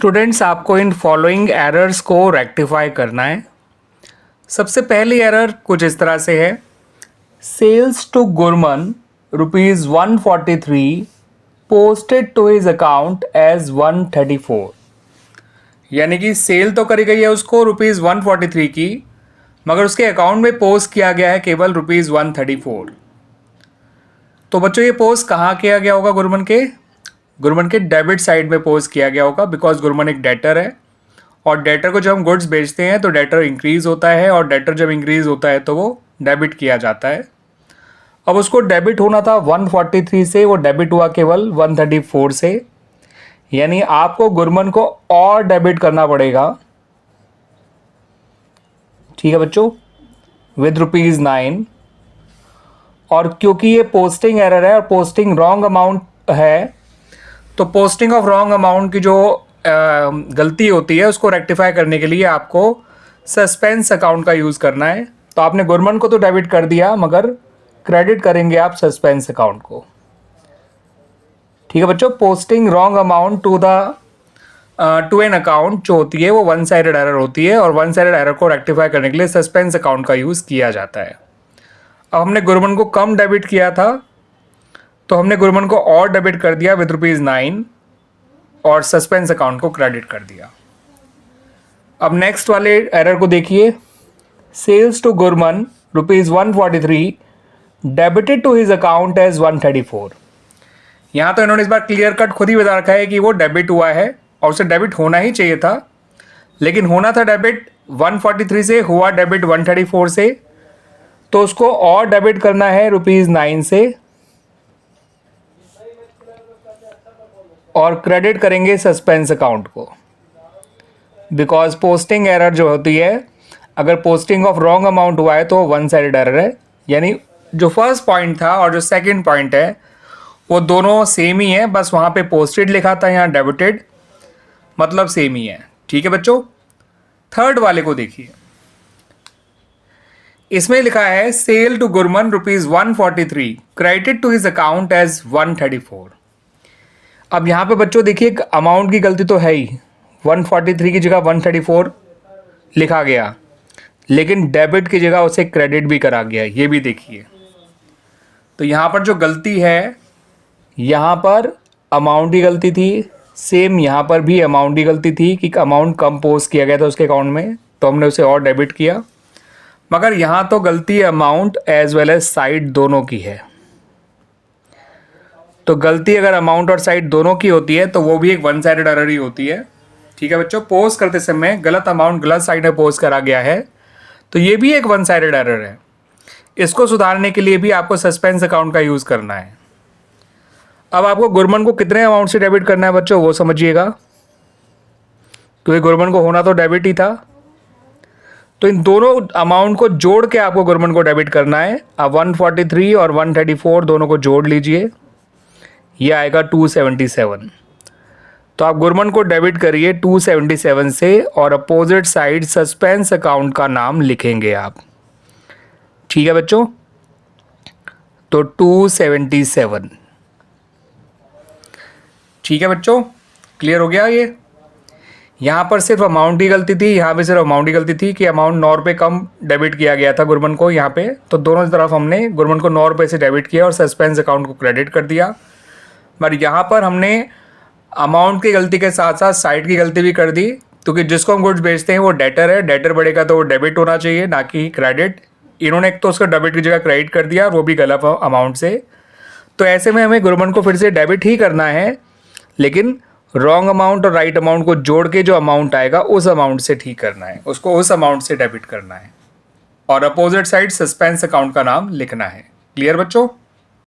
Students, आपको in following errors को rectify करना है। सबसे पहली एरर कुछ इस तरह से है, sales to Gurman ₹143 posted to his account as 134। यानी कि सेल तो करी गई है उसको ₹143 की, मगर उसके अकाउंट में पोस्ट किया गया है केवल ₹134। तो बच्चों ये पोस्ट कहाँ किया गया होगा? गुरमन के डेबिट साइड में पोस्ट किया गया होगा, बिकॉज गुरमन एक डेटर है और डेटर को जब हम गुड्स बेचते हैं तो डेटर इंक्रीज होता है और डेटर जब इंक्रीज होता है तो वो डेबिट किया जाता है। अब उसको डेबिट होना था 143 से, वो डेबिट हुआ केवल 134 से। यानी आपको गुरमन को और डेबिट करना पड़ेगा, ठीक है बच्चों, विद ₹9। और क्योंकि ये पोस्टिंग एरर है और पोस्टिंग रॉन्ग अमाउंट है, तो पोस्टिंग ऑफ रॉन्ग अमाउंट की जो गलती होती है उसको रेक्टिफाई करने के लिए आपको सस्पेंस अकाउंट का यूज़ करना है। तो आपने गुरमन को तो डेबिट कर दिया, मगर क्रेडिट करेंगे आप सस्पेंस अकाउंट को, ठीक है बच्चों। Posting wrong amount to an account जो होती है वो वन साइडेड एरर होती है, और वन साइडेड एरर को रेक्टिफाई करने के लिए सस्पेंस अकाउंट का यूज़ किया जाता है। अब हमने गुरमन को कम डेबिट किया था, तो हमने गुरमन को और डेबिट कर दिया विद ₹9 और सस्पेंस अकाउंट को क्रेडिट कर दिया। अब नेक्स्ट वाले एरर को देखिए, sales to Gurman ₹143 debited to his account as 134। यहाँ तो इन्होंने इस बार क्लियर कट खुद ही बता रखा है कि वो डेबिट हुआ है और उसे डेबिट होना ही चाहिए था, लेकिन होना था डेबिट 143 से, हुआ डेबिट 134 से, तो उसको और डेबिट करना है ₹9 से और क्रेडिट करेंगे सस्पेंस अकाउंट को, बिकॉज पोस्टिंग एरर जो होती है, अगर पोस्टिंग ऑफ रॉन्ग अमाउंट हुआ है तो वन साइडेड एरर है। यानी जो फर्स्ट पॉइंट था और जो सेकंड पॉइंट है वो दोनों सेम ही है, बस वहाँ पे पोस्टेड लिखा था, यहाँ डेबिटेड, मतलब सेम ही है, ठीक है बच्चों। थर्ड वाले को देखिए, इसमें लिखा है sale to Gurman ₹143 credited to his account as 134। अब यहाँ पे बच्चों देखिए अमाउंट की गलती तो है ही, 143 की जगह 134 लिखा गया, लेकिन डेबिट की जगह उसे क्रेडिट भी करा गया, ये भी देखिए। तो यहाँ पर जो गलती है, यहाँ पर अमाउंट की गलती थी, सेम यहाँ पर भी अमाउंट की गलती थी कि अमाउंट कम पोस्ट किया गया था उसके अकाउंट में, तो हमने उसे और डेबिट किया। मगर यहाँ तो गलती amount as well as side दोनों की है। तो गलती अगर अमाउंट और साइड दोनों की होती है तो वो भी एक वन साइडेड एरर ही होती है, ठीक है बच्चों। पोस्ट करते समय गलत अमाउंट गलत साइड में पोस्ट करा गया है, तो ये भी एक वन साइडेड एरर है। इसको सुधारने के लिए भी आपको सस्पेंस अकाउंट का यूज़ करना है। अब आपको गुरमन को कितने अमाउंट से डेबिट करना है बच्चों, वो समझिएगा, क्योंकि गुरमन को होना तो डेबिट ही था। तो इन दोनों अमाउंट को जोड़ के आपको गुरमन को डेबिट करना है। अब 143 और 134 दोनों को जोड़ लीजिए, ये आएगा 277। तो आप गुरमन को डेबिट करिए 277 से और अपोजिट साइड सस्पेंस अकाउंट का नाम लिखेंगे आप, ठीक है बच्चों। तो 277, ठीक है बच्चों, क्लियर हो गया। ये यहाँ पर सिर्फ अमाउंट की गलती थी, यहाँ पे सिर्फ अमाउंट की गलती थी कि अमाउंट 9 रुपये कम डेबिट किया गया था गुरमन को यहाँ पे, तो दोनों तरफ हमने गुरमन को 9 रुपये से डेबिट किया और सस्पेंस अकाउंट को क्रेडिट कर दिया। पर यहाँ पर हमने अमाउंट की गलती के साथ साथ साइड की गलती भी कर दी, क्योंकि जिसको हम गुड्स बेचते हैं वो डेटर है, डेटर बढ़ेगा तो वो डेबिट होना चाहिए, ना कि क्रेडिट। इन्होंने एक तो उसका डेबिट की जगह क्रेडिट कर दिया, वो भी गलत अमाउंट से। तो ऐसे में हमें गुरमन को फिर से डेबिट ही करना है, लेकिन रॉन्ग अमाउंट और राइट अमाउंट को जोड़ के जो अमाउंट आएगा उस अमाउंट से ठीक करना है, उसको उस अमाउंट से डेबिट करना है, और अपोजिट साइड सस्पेंस अकाउंट का नाम लिखना है। क्लियर बच्चों?